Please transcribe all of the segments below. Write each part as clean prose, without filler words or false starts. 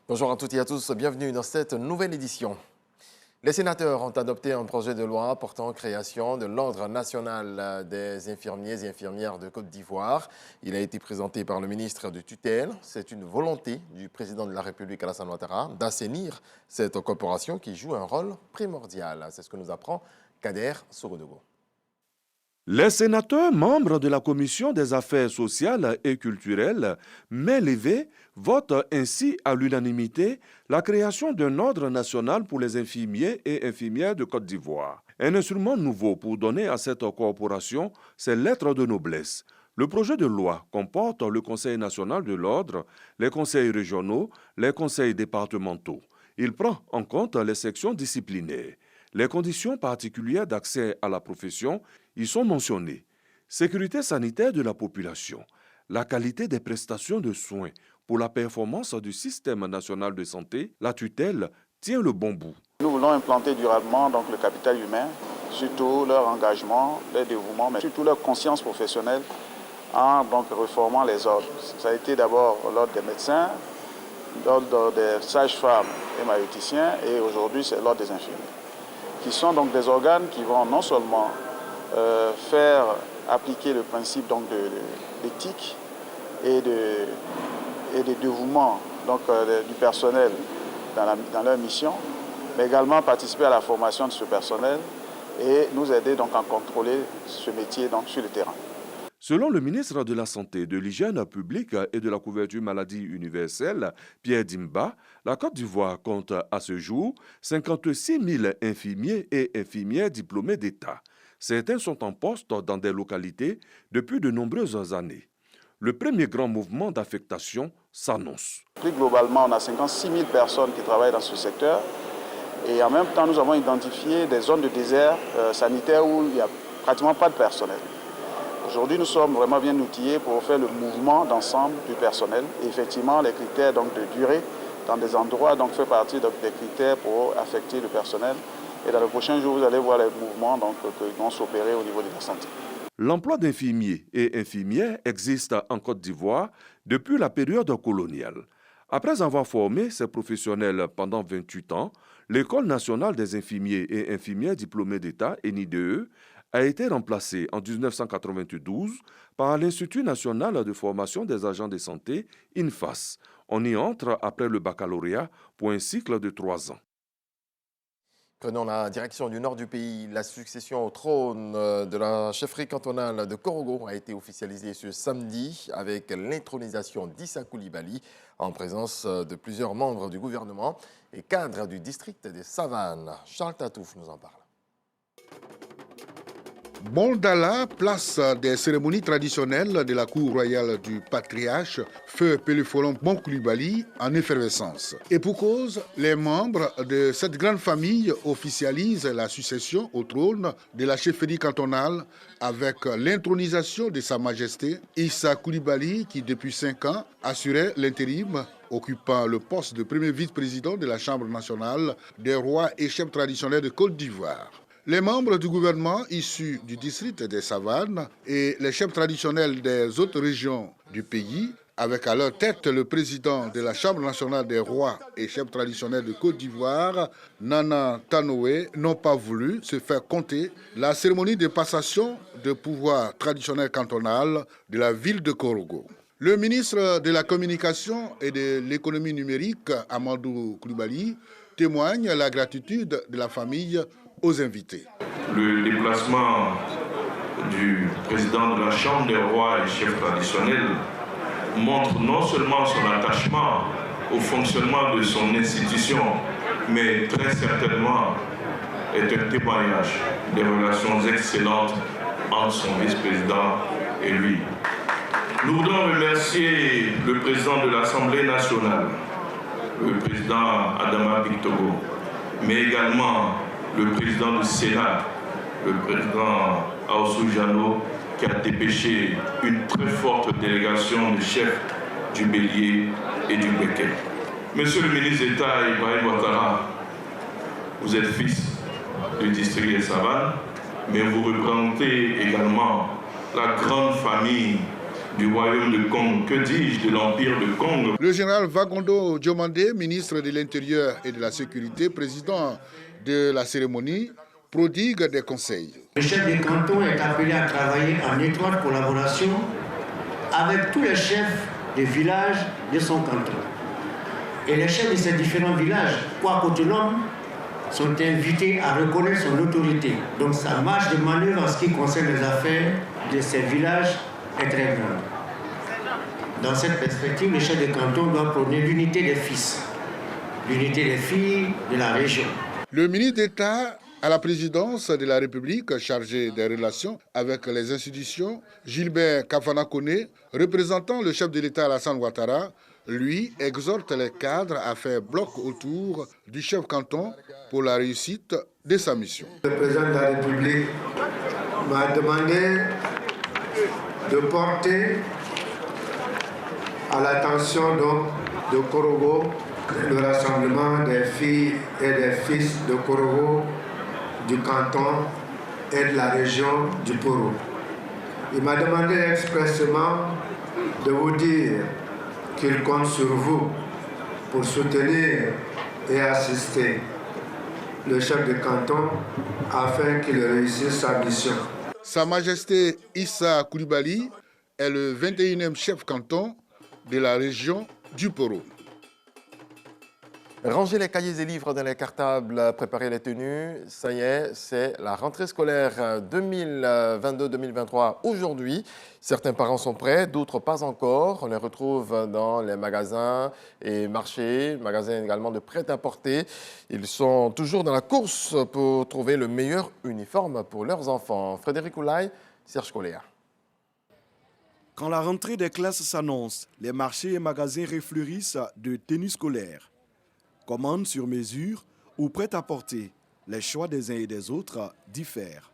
Bonjour à toutes et à tous, bienvenue dans cette nouvelle édition. Les sénateurs ont adopté un projet de loi portant création de l'Ordre national des infirmiers et infirmières de Côte d'Ivoire. Il a été présenté par le ministre de tutelle. C'est une volonté du président de la République, Alassane Ouattara, d'assainir cette corporation qui joue un rôle primordial. C'est ce que nous apprend Kader Sorodogo. Les sénateurs membres de la Commission des affaires sociales et culturelles, main levée, votent ainsi à l'unanimité la création d'un ordre national pour les infirmiers et infirmières de Côte d'Ivoire. Un instrument nouveau pour donner à cette corporation ses lettres de noblesse. Le projet de loi comporte le Conseil national de l'ordre, les conseils régionaux, les conseils départementaux. Il prend en compte les sections disciplinaires. Les conditions particulières d'accès à la profession y sont mentionnées. Sécurité sanitaire de la population, la qualité des prestations de soins pour la performance du système national de santé, la tutelle tient le bon bout. Nous voulons implanter durablement donc, le capital humain, surtout leur engagement, leur dévouement, mais surtout leur conscience professionnelle en donc, reformant les ordres. Ça a été d'abord l'ordre des médecins, l'ordre des sages-femmes et maïoticiens, et aujourd'hui c'est l'ordre des infirmiers, qui sont donc des organes qui vont non seulement faire appliquer le principe donc, de l'éthique et de dévouement donc, du personnel dans leur mission, mais également participer à la formation de ce personnel et nous aider donc, à contrôler ce métier donc, sur le terrain. Selon le ministre de la Santé, de l'Hygiène publique et de la couverture maladie universelle, Pierre Dimba, la Côte d'Ivoire compte à ce jour 56 000 infirmiers et infirmières diplômés d'État. Certains sont en poste dans des localités depuis de nombreuses années. Le premier grand mouvement d'affectation s'annonce. Plus globalement, on a 56 000 personnes qui travaillent dans ce secteur. Et en même temps, nous avons identifié des zones de désert sanitaire où il n'y a pratiquement pas de personnel. Aujourd'hui, nous sommes vraiment bien outillés pour faire le mouvement d'ensemble du personnel. Et effectivement, les critères donc, de durée dans des endroits donc, fait partie donc, des critères pour affecter le personnel. Et dans les prochains jours, vous allez voir les mouvements donc, qui vont s'opérer au niveau de la santé. L'emploi d'infirmiers et infirmières existe en Côte d'Ivoire depuis la période coloniale. Après avoir formé ces professionnels pendant 28 ans, l'École nationale des infirmiers et infirmières diplômés d'État, ENIDE, a été remplacée en 1992 par l'Institut national de formation des agents de santé, INFAS. On y entre après le baccalauréat pour un cycle de 3 ans. Prenons la direction du nord du pays. La succession au trône de la chefferie cantonale de Korogo a été officialisée ce samedi avec l'intronisation d'Issa Coulibaly en présence de plusieurs membres du gouvernement et cadres du district des Savanes. Charles Tatouf nous en parle. Bondala, place des cérémonies traditionnelles de la cour royale du patriarche, feu Pélufolon Bon Coulibaly en effervescence. Et pour cause, les membres de cette grande famille officialisent la succession au trône de la chefferie cantonale avec l'intronisation de Sa Majesté Issa Coulibaly qui depuis 5 ans assurait l'intérim, occupant le poste de premier vice-président de la Chambre nationale des rois et chefs traditionnels de Côte d'Ivoire. Les membres du gouvernement issus du district des Savanes et les chefs traditionnels des autres régions du pays, avec à leur tête le président de la Chambre nationale des rois et chefs traditionnels de Côte d'Ivoire, Nana Tanoé, n'ont pas voulu se faire compter la cérémonie de passation de pouvoir traditionnel cantonal de la ville de Korogo. Le ministre de la Communication et de l'économie numérique, Amadou Coulibaly, témoigne la gratitude de la famille aux invités. Le déplacement du président de la Chambre des rois et chefs traditionnels montre non seulement son attachement au fonctionnement de son institution, mais très certainement est un témoignage des relations excellentes entre son vice-président et lui. Nous voudrions remercier le président de l'Assemblée nationale, le président Adama Bictogo, mais également le président du Sénat, le président Aossou Jano, qui a dépêché une très forte délégation de chefs du Bélier et du Béquet. Monsieur le ministre d'État Ibrahim Ouattara, vous êtes fils du district des Savanes, mais vous représentez également la grande famille du royaume de Congo, que dis-je, de l'empire de Congo. Le général Vagondo Diomandé, ministre de l'Intérieur et de la Sécurité, président de la cérémonie, prodigue des conseils. Le chef de canton est appelé à travailler en étroite collaboration avec tous les chefs de villages de son canton. Et les chefs de ces différents villages, quoique autonomes, sont invités à reconnaître son autorité. Donc sa marge de manœuvre en ce qui concerne les affaires de ces villages est très grande. Dans cette perspective, le chef de canton doit prôner l'unité des fils, l'unité des filles de la région. Le ministre d'État à la présidence de la République, chargé des relations avec les institutions, Gilbert Kafana Koné, représentant le chef de l'État Alassane Ouattara, lui exhorte les cadres à faire bloc autour du chef canton pour la réussite de sa mission. Le président de la République m'a demandé de porter à l'attention de Korogo le rassemblement des filles et des fils de Korogo, du canton et de la région du Poro. Il m'a demandé expressément de vous dire qu'il compte sur vous pour soutenir et assister le chef de canton afin qu'il réussisse sa mission. Sa Majesté Issa Koulibaly est le 21e chef canton de la région du Poro. Ranger les cahiers et livres dans les cartables, préparer les tenues, ça y est, c'est la rentrée scolaire 2022-2023 aujourd'hui. Certains parents sont prêts, d'autres pas encore. On les retrouve dans les magasins et marchés, magasins également de prêt-à-porter. Ils sont toujours dans la course pour trouver le meilleur uniforme pour leurs enfants. Frédéric Oulaye, Serge Coléa. Quand la rentrée des classes s'annonce, les marchés et magasins refleurissent de tenues scolaires. Commande sur mesure ou prêt-à-porter, les choix des uns et des autres diffèrent.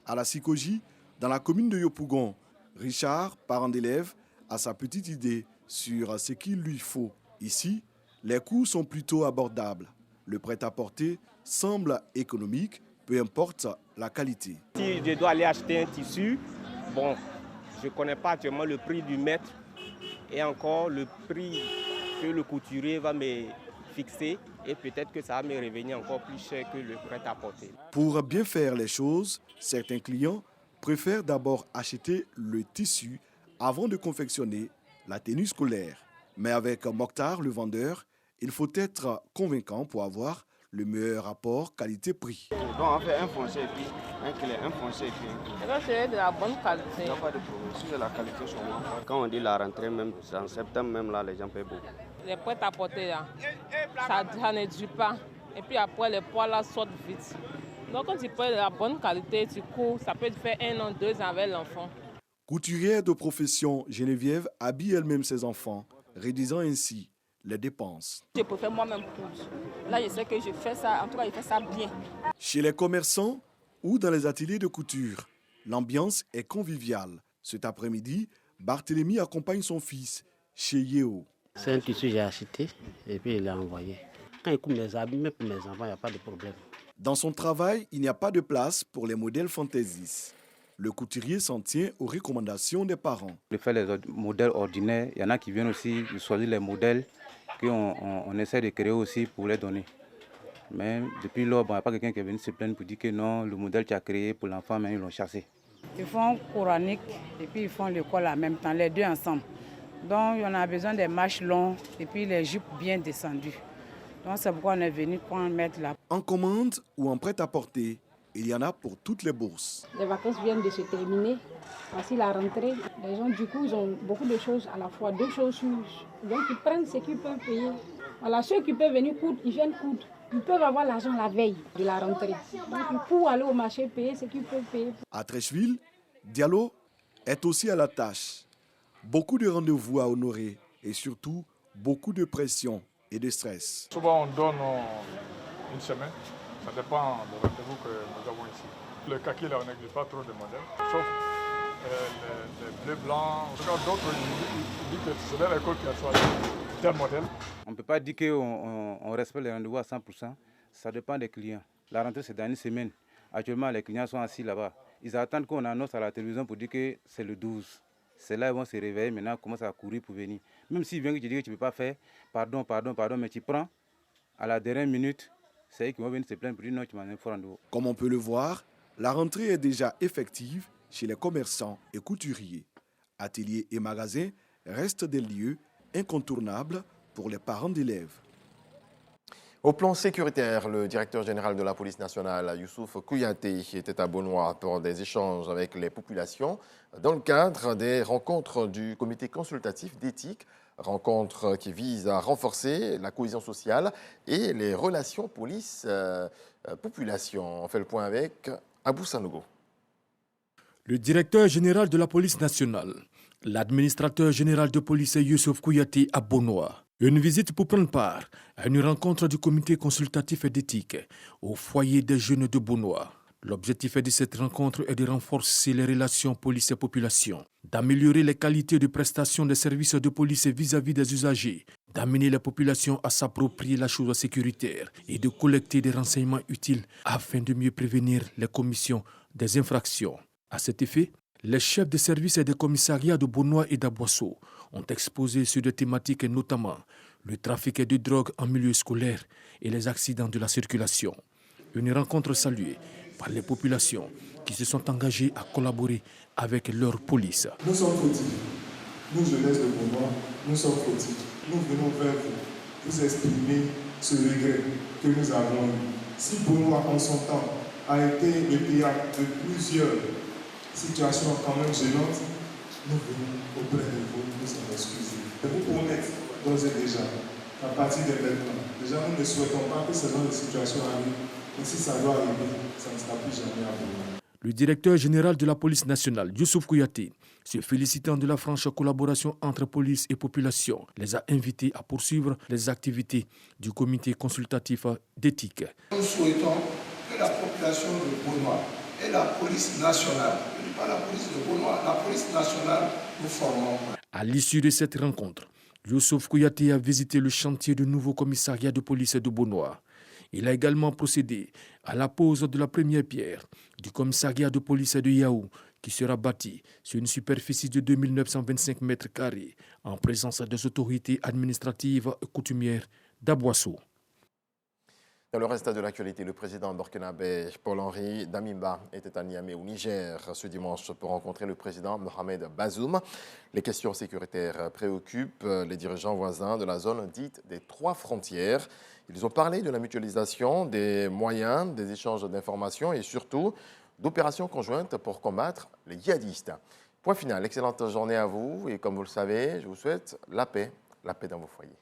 À la Sikoji, dans la commune de Yopougon, Richard, parent d'élève, a sa petite idée sur ce qu'il lui faut. Ici, les coûts sont plutôt abordables. Le prêt-à-porter semble économique, peu importe la qualité. Si je dois aller acheter un tissu, bon, je ne connais pas actuellement le prix du mètre et encore le prix que le couturier va me fixé et peut-être que ça va me revenir encore plus cher que le prêt-à-porter. Pour bien faire les choses, certains clients préfèrent d'abord acheter le tissu avant de confectionner la tenue scolaire. Mais avec Mokhtar, le vendeur, il faut être convaincant pour avoir le meilleur rapport qualité-prix. Donc on fait un foncé et puis un clair, un foncé et puis un clair. Ça c'est de la bonne qualité. Il n'y a pas de problème. Si c'est la qualité sur moi. Quand on dit la rentrée, même en septembre, même là, les gens payent beaucoup. Les prêt-à-porter là, ça ne dure pas. Et puis après, les poids là sortent vite. Donc quand tu prends de la bonne qualité, tu cours, ça peut te faire 1 an, 2 ans avec l'enfant. Couturière de profession, Geneviève habille elle-même ses enfants, réduisant ainsi les dépenses. Je préfère moi-même coudre. Là, je sais que je fais ça, en tout cas, je fais ça bien. Chez les commerçants ou dans les ateliers de couture, l'ambiance est conviviale. Cet après-midi, Barthélemy accompagne son fils chez Yeo. C'est un tissu que j'ai acheté et puis il l'a envoyé. Quand il coupe mes habits, même pour mes enfants, il n'y a pas de problème. Dans son travail, il n'y a pas de place pour les modèles fantaisistes. Le couturier s'en tient aux recommandations des parents. De faire les modèles ordinaires, il y en a qui viennent aussi choisir les modèles qu'on essaie de créer aussi pour les donner. Mais depuis lors, il n'y a pas quelqu'un qui est venu se plaindre pour dire que non, le modèle que tu as créé pour l'enfant, mais ils l'ont chassé. Ils font coranique et puis ils font l'école en même temps, les deux ensemble. Donc on a besoin des manches longues et puis les jupes bien descendues. Donc c'est pourquoi on est venu pour en mettre là. En commande ou en prêt-à-porter, il y en a pour toutes les bourses. Les vacances viennent de se terminer. Voici la rentrée. Les gens, du coup, ils ont beaucoup de choses à la fois, deux choses. Donc, ils prennent ce qu'ils peuvent payer. Voilà, ceux qui peuvent venir coudre, ils viennent coudre. Ils peuvent avoir l'argent la veille de la rentrée. Donc, pour aller au marché, payer ce qu'ils peuvent payer. À Treichville, Diallo est aussi à la tâche. Beaucoup de rendez-vous à honorer et surtout beaucoup de pression et de stress. Souvent, on donne une semaine. Ça dépend du rendez-vous que nous avons ici. Le kaki, là, on n'exige pas trop de modèles, sauf les bleus blancs. En tout cas, d'autres, ils disent que c'est dans l'école qui a choisi tel modèle. On ne peut pas dire qu'on respecte les rendez-vous à 100%. Ça dépend des clients. La rentrée, c'est dans une semaine. Actuellement, les clients sont assis là-bas. Ils attendent qu'on annonce à la télévision pour dire que c'est le 12. c'est là qu'ils vont se réveiller, maintenant commencent à courir pour venir. Même s'ils viennent que tu dis que tu ne peux pas faire, pardon, mais tu prends, à la dernière minute, c'est eux qui vont venir se plaindre pour dire non, tu m'en as fait en dehors. Comme on peut le voir, la rentrée est déjà effective chez les commerçants et couturiers. Ateliers et magasins restent des lieux incontournables pour les parents d'élèves. Au plan sécuritaire, le directeur général de la police nationale, Youssouf Kouyaté, était à Beaunois pour des échanges avec les populations dans le cadre des rencontres du comité consultatif d'éthique, rencontres qui visent à renforcer la cohésion sociale et les relations police-population. On fait le point avec Abou Sanogo. Le directeur général de la police nationale, l'administrateur général de police Youssouf Kouyaté à Beaunois. Une visite pour prendre part à une rencontre du comité consultatif d'éthique au foyer des jeunes de Beaunois. L'objectif de cette rencontre est de renforcer les relations police et population, d'améliorer les qualités de prestation des services de police vis-à-vis des usagers, d'amener la population à s'approprier la chose sécuritaire et de collecter des renseignements utiles afin de mieux prévenir les commissions des infractions. À cet effet, les chefs de service et des commissariats de Beaunois et d'Aboisseau ont exposé sur des thématiques notamment le trafic de drogue en milieu scolaire et les accidents de la circulation. Une rencontre saluée par les populations qui se sont engagées à collaborer avec leur police. Nous sommes fautifs. Nous, jeunesse de Beaunois, nous sommes fautifs. Nous venons vers vous exprimer ce regret que nous avons eu. Si Beaunois en son temps a été le théâtre de plusieurs situations quand même gênantes, nous venons auprès de vous nous en excuser. Et vous promettre d'ores et déjà qu'à partir de maintenant, déjà nous ne souhaitons pas que ce genre de situation arrive, mais si ça doit arriver, ça ne sera plus jamais à vous. Le directeur général de la police nationale, Youssouf Kouyaté, se félicitant de la franche collaboration entre police et population, les a invités à poursuivre les activités du comité consultatif d'éthique. Nous souhaitons que la population de Beaunois et la police nationale, je ne dis pas la police de Beaunois, la police nationale, nous formons. À l'issue de cette rencontre, Youssouf Kouyaté a visité le chantier du nouveau commissariat de police de Beaunois. Il a également procédé à la pose de la première pierre du commissariat de police de Yahou, qui sera bâti sur une superficie de 2925 mètres carrés en présence des autorités administratives et coutumières d'Aboisseau. Dans le reste de l'actualité, le président burkinabé Paul-Henri Damimba était à Niamey au Niger ce dimanche pour rencontrer le président Mohamed Bazoum. Les questions sécuritaires préoccupent les dirigeants voisins de la zone dite des trois frontières. Ils ont parlé de la mutualisation des moyens, des échanges d'informations et surtout d'opérations conjointes pour combattre les djihadistes. Point final, excellente journée à vous et comme vous le savez, je vous souhaite la paix dans vos foyers.